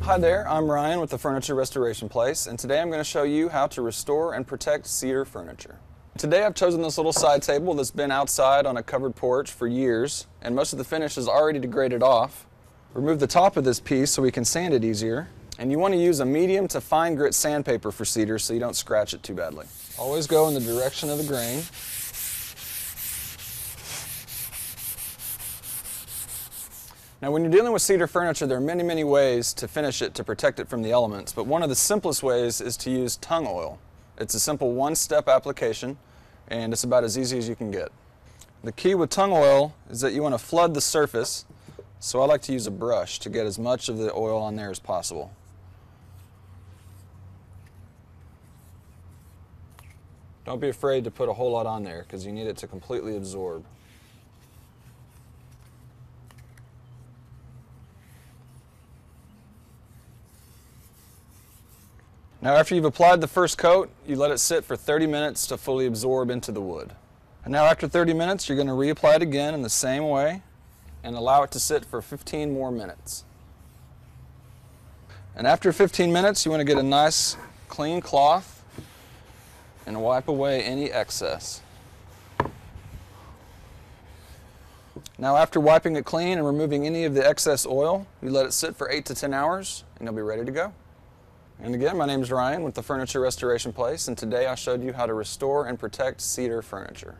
Hi there, I'm Ryan with the Furniture Restoration Place, and today I'm going to show you how to restore and protect cedar furniture. Today I've chosen this little side table that's been outside on a covered porch for years, and most of the finish is already degraded off. Remove the top of this piece so we can sand it easier, and you want to use a medium to fine grit sandpaper for cedar so you don't scratch it too badly. Always go in the direction of the grain. Now when you're dealing with cedar furniture, there are many ways to finish it to protect it from the elements, but one of the simplest ways is to use tung oil. It's a simple one-step application, and it's about as easy as you can get. The key with tung oil is that you want to flood the surface, so I like to use a brush to get as much of the oil on there as possible. Don't be afraid to put a whole lot on there because you need it to completely absorb. Now after you've applied the first coat, you let it sit for 30 minutes to fully absorb into the wood. And now after 30 minutes, you're going to reapply it again in the same way and allow it to sit for 15 more minutes. And after 15 minutes, you want to get a nice clean cloth and wipe away any excess. Now after wiping it clean and removing any of the excess oil, you let it sit for 8 to 10 hours and you'll be ready to go. And again, my name is Ryan with the Furniture Restoration Place, and today I showed you how to restore and protect cedar furniture.